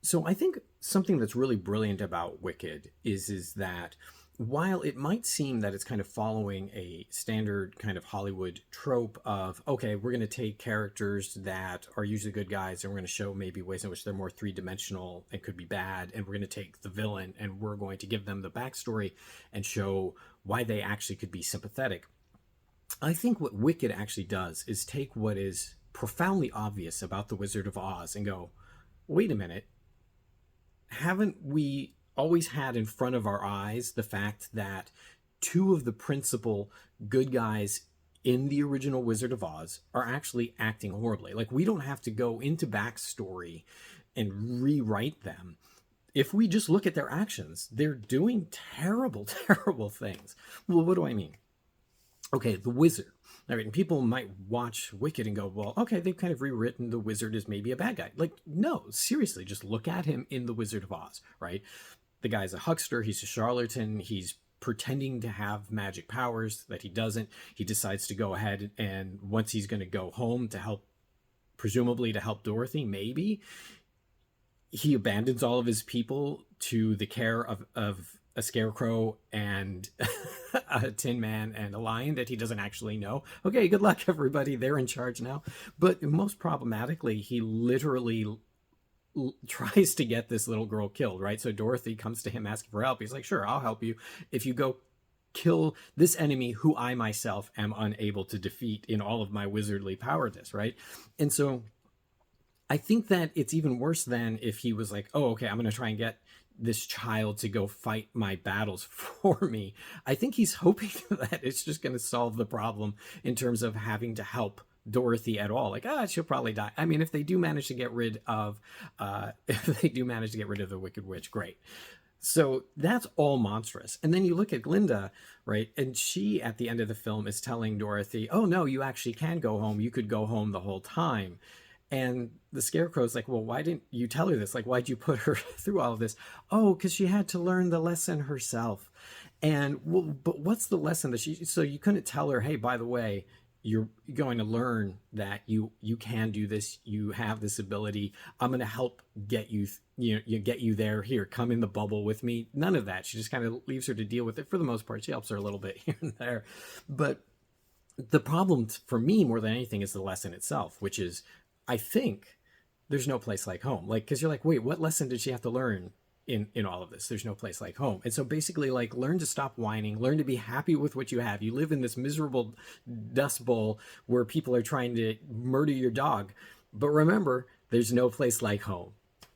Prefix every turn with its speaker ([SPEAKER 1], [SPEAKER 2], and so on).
[SPEAKER 1] So I think something that's really brilliant about Wicked is that while it might seem that it's kind of following a standard kind of Hollywood trope of, okay, we're going to take characters that are usually good guys and we're going to show maybe ways in which they're more three-dimensional and could be bad, and we're going to take the villain and we're going to give them the backstory and show why they actually could be sympathetic. I think what Wicked actually does is take what is profoundly obvious about the Wizard of Oz and go, wait a minute, haven't we always had in front of our eyes the fact that two of the principal good guys in the original Wizard of Oz are actually acting horribly? Like, we don't have to go into backstory and rewrite them. If we just look at their actions, they're doing terrible, terrible things. Well, what do I mean? Okay, the wizard. All right, and people might watch Wicked and go, well, okay, they've kind of rewritten the wizard as maybe a bad guy. Like, no, seriously, just look at him in The Wizard of Oz, right? The guy's a huckster, he's a charlatan, he's pretending to have magic powers that he doesn't. He decides to go ahead, and once he's going to go home to help, presumably to help Dorothy, maybe, he abandons all of his people to the care of a scarecrow and a tin man and a lion that he doesn't actually know. Okay, good luck, everybody. They're in charge now. But most problematically, he literally tries to get this little girl killed, right? So Dorothy comes to him asking for help. He's like, sure, I'll help you if you go kill this enemy who I myself am unable to defeat in all of my wizardly powerness, right? And so I think that it's even worse than if he was like, oh, okay, I'm going to try and get this child to go fight my battles for me. I think he's hoping that it's just going to solve the problem in terms of having to help Dorothy at all. Like, she'll probably die. I mean, if they do manage to get rid of, if they do manage to get rid of the Wicked Witch, great. So that's all monstrous. And then you look at Glinda, right? And she, at the end of the film, is telling Dorothy, oh, no, you actually can go home. You could go home the whole time. And the Scarecrow's like, well, why didn't you tell her this? Like, why'd you put her through all of this? Oh, because she had to learn the lesson herself. And, well, but what's the lesson that she, so you couldn't tell her, hey, by the way, you're going to learn that you can do this. You have this ability. I'm going to help get you, you get you there. Here, come in the bubble with me. None of that. She just kind of leaves her to deal with it for the most part. She helps her a little bit here and there. But the problem for me more than anything is the lesson itself, which is, I think there's no place like home. Like, because you're like, wait, what lesson did she have to learn in all of this? There's no place like home. And so basically, like, learn to stop whining, learn to be happy with what you have. You live in this miserable dust bowl where people are trying to murder your dog. But remember, there's no place like home.